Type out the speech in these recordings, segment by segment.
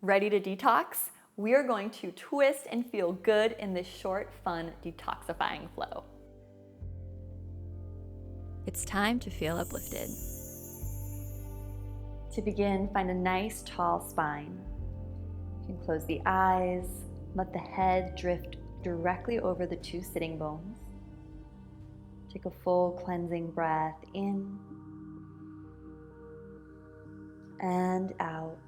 Ready to detox? We are going to twist and feel good in this short, fun, detoxifying flow. It's time to feel uplifted. To begin, find a nice, tall spine. You can close the eyes, let the head drift directly over the two sitting bones. Take a full cleansing breath in and out.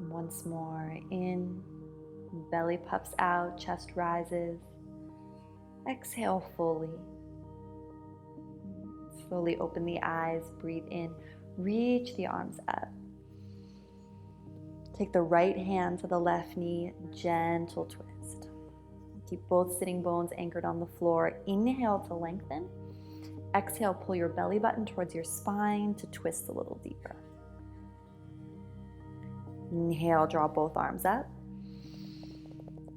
Once more, in, belly puffs out, chest rises. Exhale fully. Slowly open the eyes, breathe in, reach the arms up. Take the right hand to the left knee, gentle twist. Keep both sitting bones anchored on the floor. Inhale to lengthen. Exhale, pull your belly button towards your spine to twist a little deeper. Inhale, draw both arms up.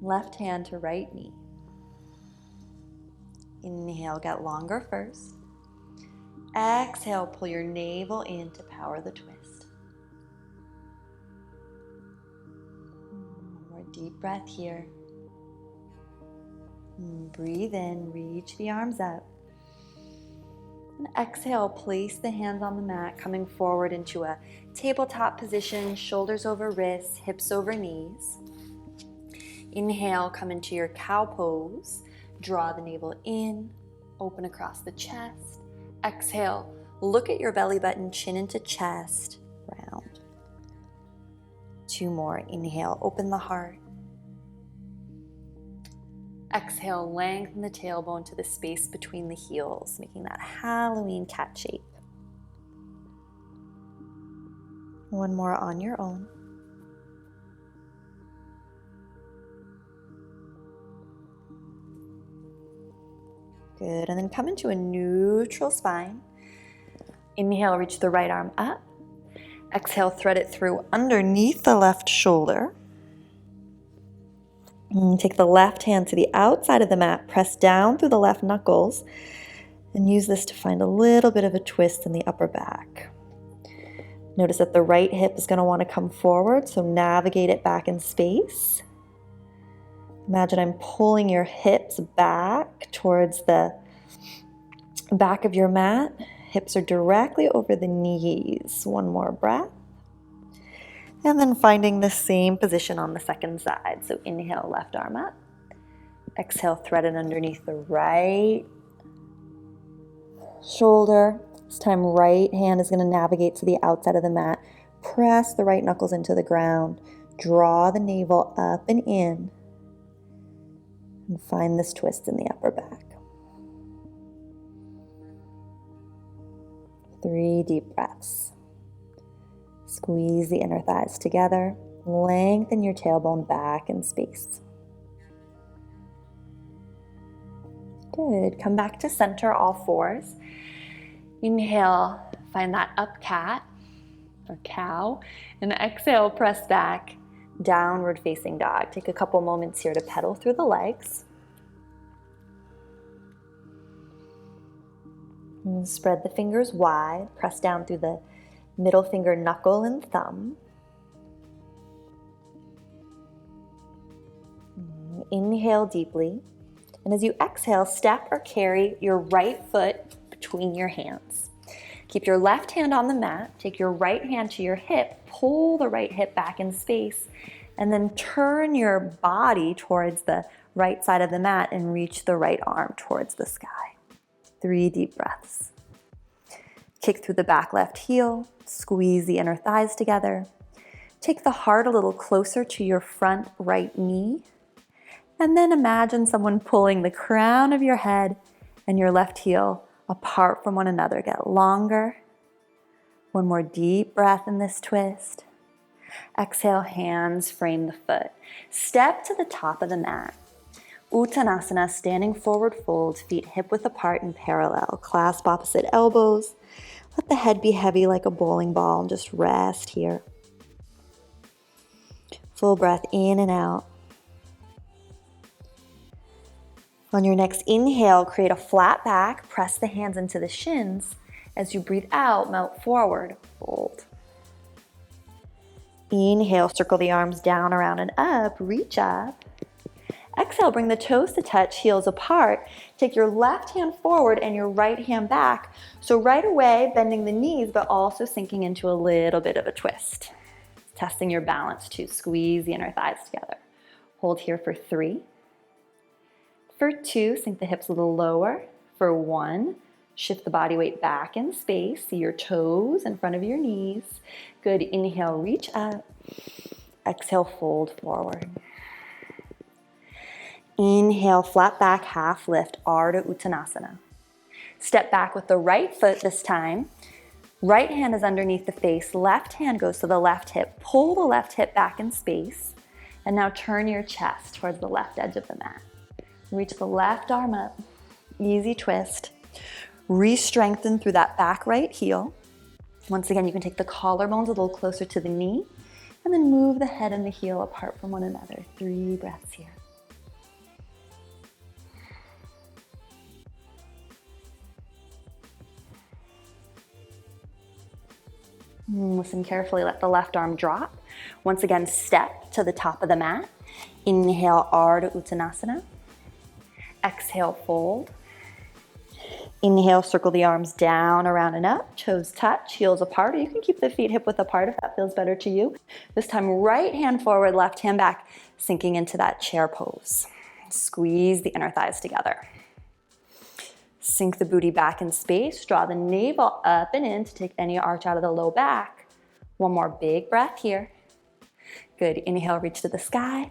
Left hand to right knee. Inhale, get longer first. Exhale, pull your navel in to power the twist. One more deep breath here. Breathe in, reach the arms up. And exhale, place the hands on the mat, coming forward into a tabletop position, shoulders over wrists, hips over knees. Inhale, come into your cow pose. Draw the navel in, open across the chest. Exhale, look at your belly button, chin into chest, round. Two more. Inhale, open the heart. Exhale, lengthen the tailbone to the space between the heels, making that Halloween cat shape. One more on your own. Good, and then come into a neutral spine. Inhale, reach the right arm up. Exhale, thread it through underneath the left shoulder. Take the left hand to the outside of the mat, press down through the left knuckles, and use this to find a little bit of a twist in the upper back. Notice that the right hip is going to want to come forward, so navigate it back in space. Imagine I'm pulling your hips back towards the back of your mat. Hips are directly over the knees. One more breath. And then finding the same position on the second side. So inhale, left arm up. Exhale, thread it underneath the right shoulder. This time, right hand is going to navigate to the outside of the mat. Press the right knuckles into the ground. Draw the navel up and in. And find this twist in the upper back. 3 deep breaths. Squeeze the inner thighs together. Lengthen your tailbone back in space. Good. Come back to center, all fours. Inhale, find that up cat or cow. And exhale, press back, downward facing dog. Take a couple moments here to pedal through the legs. And spread the fingers wide. Press down through the middle finger, knuckle, and thumb. Inhale deeply. And as you exhale, step or carry your right foot between your hands. Keep your left hand on the mat. Take your right hand to your hip. Pull the right hip back in space. And then turn your body towards the right side of the mat and reach the right arm towards the sky. 3 deep breaths. Kick through the back left heel. Squeeze the inner thighs together. Take the heart a little closer to your front right knee. And then imagine someone pulling the crown of your head and your left heel apart from one another. Get longer. One more deep breath in this twist. Exhale, hands frame the foot. Step to the top of the mat. Uttanasana, standing forward fold, feet hip width apart and parallel. Clasp opposite elbows. Let the head be heavy like a bowling ball and just rest here. Full breath in and out. On your next inhale, create a flat back. Press the hands into the shins. As you breathe out, melt forward, fold. Inhale, circle the arms down, around, and up. Reach up. Exhale, bring the toes to touch, heels apart. Take your left hand forward and your right hand back. So right away, bending the knees, but also sinking into a little bit of a twist. Testing your balance too. Squeeze the inner thighs together. Hold here for 3. For 2, sink the hips a little lower. For 1, shift the body weight back in space. See your toes in front of your knees. Good. Inhale, reach up. Exhale, fold forward. Inhale, flat back, half lift, Ardha Uttanasana. Step back with the right foot this time. Right hand is underneath the face. Left hand goes to the left hip. Pull the left hip back in space. And now turn your chest towards the left edge of the mat. Reach the left arm up. Easy twist. Re-strengthen through that back right heel. Once again, you can take the collarbones a little closer to the knee. And then move the head and the heel apart from one another. 3 breaths here. Listen carefully, let the left arm drop. Once again, step to the top of the mat. Inhale, Ardha Uttanasana. Exhale, fold. Inhale, circle the arms down, around, and up. Toes touch, heels apart. Or you can keep the feet hip width apart if that feels better to you. This time, right hand forward, left hand back, sinking into that chair pose. Squeeze the inner thighs together. Sink the booty back in space. Draw the navel up and in to take any arch out of the low back. One more big breath here. Good. Inhale, reach to the sky.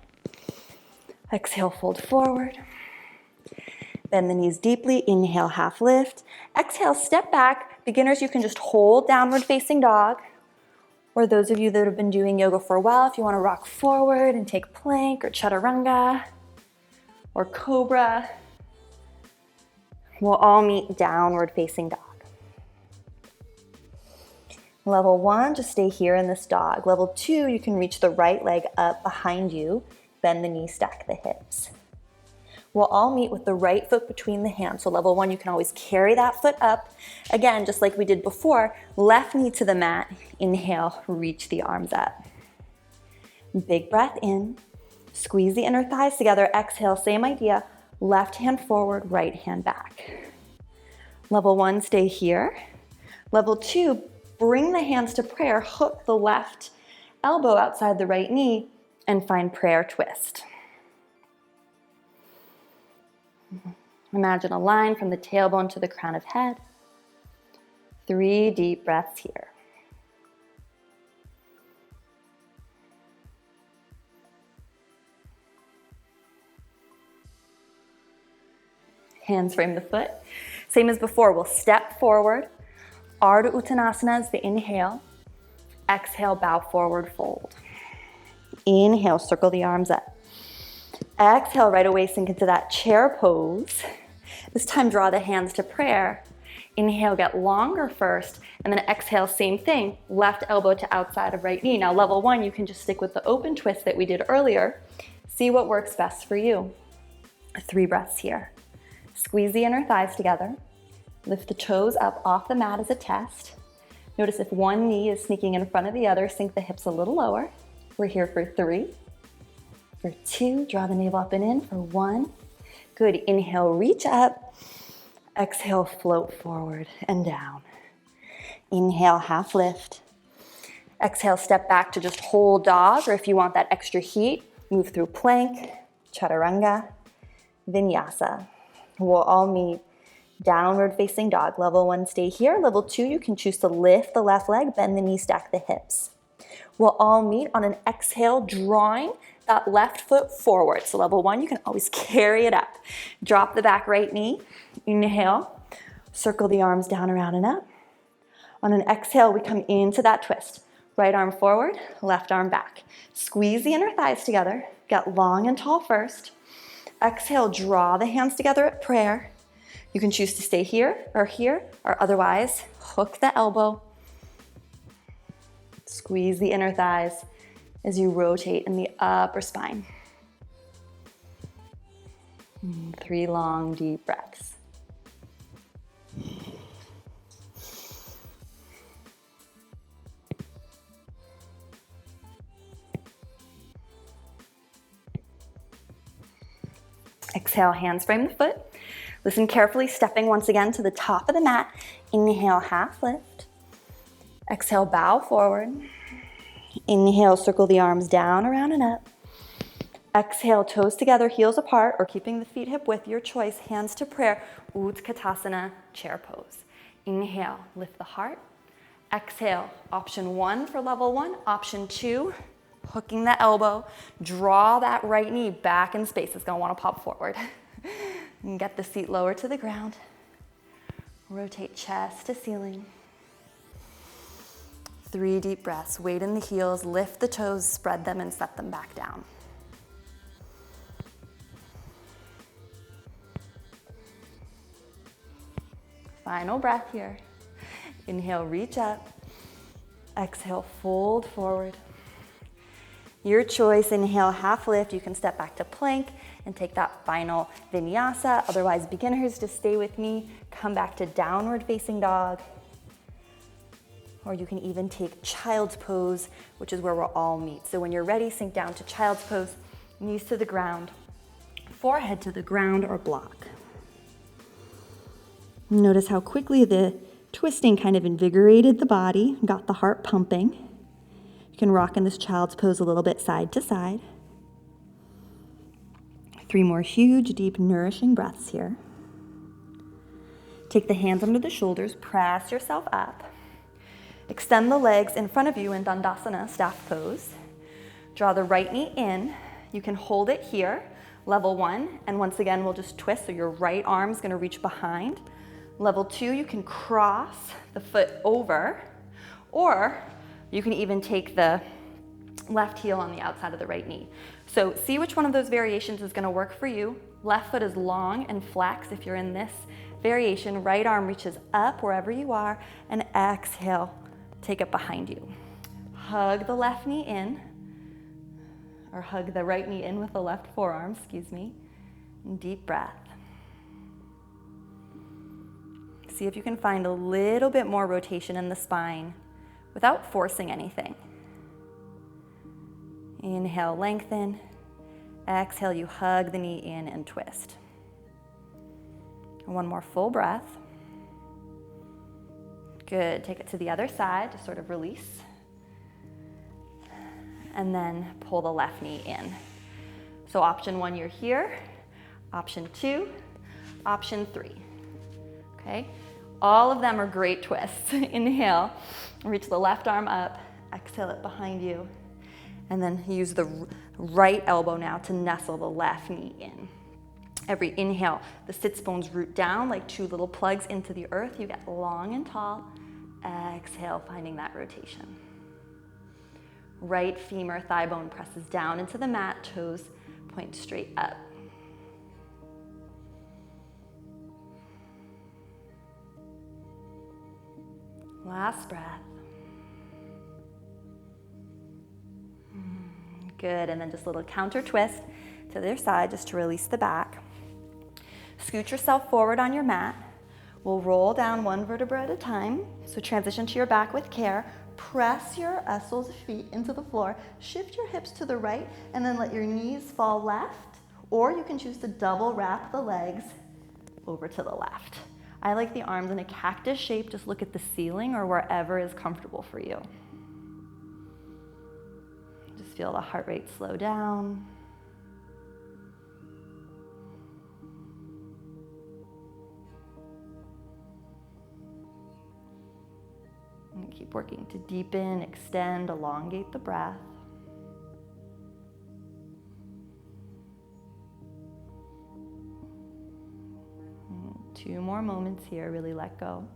Exhale, fold forward. Bend the knees deeply. Inhale, half lift. Exhale, step back. Beginners, you can just hold downward facing dog. Or those of you that have been doing yoga for a while, if you want to rock forward and take plank or chaturanga or cobra, we'll all meet downward facing dog. Level 1, just stay here in this dog. Level 2, you can reach the right leg up behind you. Bend the knee, stack the hips. We'll all meet with the right foot between the hands. So level 1, you can always carry that foot up. Again, just like we did before, left knee to the mat. Inhale, reach the arms up. Big breath in. Squeeze the inner thighs together. Exhale, same idea. Left hand forward, right hand back. Level 1, stay here. Level 2, bring the hands to prayer. Hook the left elbow outside the right knee and find prayer twist. Imagine a line from the tailbone to the crown of head. 3 deep breaths here. Hands frame the foot. Same as before, we'll step forward. Ardha Uttanasana is the inhale. Exhale, bow forward, fold. Inhale, circle the arms up. Exhale, right away, sink into that chair pose. This time, draw the hands to prayer. Inhale, get longer first, and then exhale, same thing. Left elbow to outside of right knee. Now, level 1, you can just stick with the open twist that we did earlier. See what works best for you. 3 breaths here. Squeeze the inner thighs together. Lift the toes up off the mat as a test. Notice if one knee is sneaking in front of the other, sink the hips a little lower. We're here for 3. For 2, draw the navel up and in. For 1, good. Inhale, reach up. Exhale, float forward and down. Inhale, half lift. Exhale, step back to just hold dog, or if you want that extra heat, move through plank, chaturanga, vinyasa. We'll all meet downward facing dog. Level 1, stay here. Level 2, you can choose to lift the left leg, bend the knee, stack the hips. We'll all meet on an exhale, drawing that left foot forward. So level 1, you can always carry it up. Drop the back right knee. Inhale, circle the arms down, around, and up. On an exhale, we come into that twist. Right arm forward, left arm back. Squeeze the inner thighs together. Get long and tall first. Exhale, draw the hands together at prayer. You can choose to stay here, or otherwise, hook the elbow. Squeeze the inner thighs as you rotate in the upper spine. 3 long, deep breaths. Exhale, hands frame the foot. Listen carefully, stepping once again to the top of the mat. Inhale, half lift. Exhale, bow forward. Inhale, circle the arms down, around, and up. Exhale, toes together, heels apart, or keeping the feet hip width, your choice. Hands to prayer, Utkatasana, chair pose. Inhale, lift the heart. Exhale, option 1 for level 1. Option 2, hooking the elbow. Draw that right knee back in space. It's gonna wanna pop forward. And get the seat lower to the ground. Rotate chest to ceiling. 3 deep breaths. Weight in the heels, lift the toes, spread them, and set them back down. Final breath here. Inhale, reach up. Exhale, fold forward. Your choice, inhale, half lift. You can step back to plank and take that final vinyasa. Otherwise, beginners, just stay with me. Come back to downward facing dog. Or you can even take child's pose, which is where we'll all meet. So when you're ready, sink down to child's pose, knees to the ground, forehead to the ground or block. Notice how quickly the twisting kind of invigorated the body, got the heart pumping. You can rock in this child's pose a little bit side to side. 3 more huge, deep, nourishing breaths here. Take the hands under the shoulders, press yourself up. Extend the legs in front of you in Dandasana, staff pose. Draw the right knee in. You can hold it here, level 1, and once again, we'll just twist, so your right arm's gonna reach behind. Level 2, you can cross the foot over, or you can even take the left heel on the outside of the right knee. So see which one of those variations is gonna work for you. Left foot is long and flex if you're in this variation. Right arm reaches up wherever you are, and exhale, take it behind you. Hug the left knee in, or hug the right knee in with the left forearm, excuse me. And deep breath. See if you can find a little bit more rotation in the spine without forcing anything. Inhale, lengthen. Exhale, you hug the knee in and twist. One more full breath. Good, take it to the other side to sort of release. And then pull the left knee in. So option 1, you're here. Option 2, option 3. Okay, all of them are great twists. Inhale, reach the left arm up, exhale it behind you. And then use the right elbow now to nestle the left knee in. Every inhale, the sits bones root down like 2 little plugs into the earth. You get long and tall. Exhale, finding that rotation. Right femur, thigh bone presses down into the mat, toes point straight up. Last breath. Good, and then just a little counter twist to the other side just to release the back. Scoot yourself forward on your mat. We'll roll down 1 vertebra at a time. So transition to your back with care. Press your soles of feet into the floor. Shift your hips to the right and then let your knees fall left. Or you can choose to double wrap the legs over to the left. I like the arms in a cactus shape. Just look at the ceiling or wherever is comfortable for you. Just feel the heart rate slow down. And keep working to deepen, extend, elongate the breath. And 2 more moments here, really let go.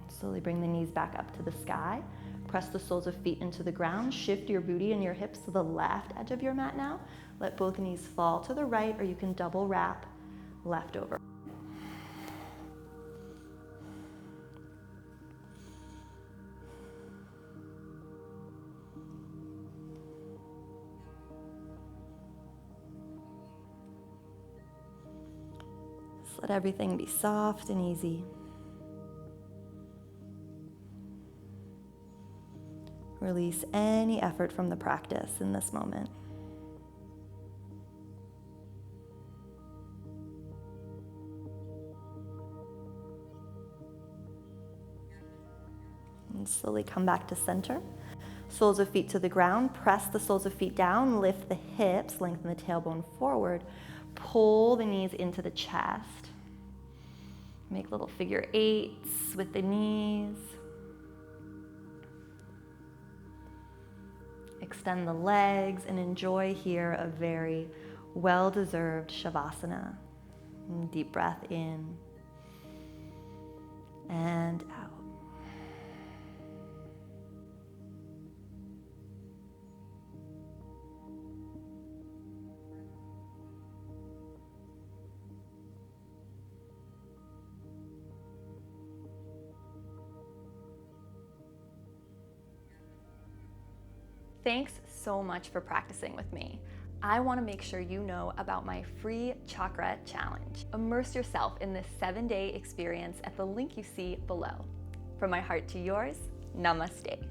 Slowly bring the knees back up to the sky. Press the soles of feet into the ground. Shift your booty and your hips to the left edge of your mat now. Let both knees fall to the right, or you can double wrap left over. Just let everything be soft and easy. Release any effort from the practice in this moment. And slowly come back to center. Soles of feet to the ground. Press the soles of feet down. Lift the hips. Lengthen the tailbone forward. Pull the knees into the chest. Make little figure eights with the knees. Extend the legs and enjoy here a very well-deserved Shavasana. Deep breath in and out. Thanks so much for practicing with me. I want to make sure you know about my free chakra challenge. Immerse yourself in this 7-day experience at the link you see below. From my heart to yours, namaste.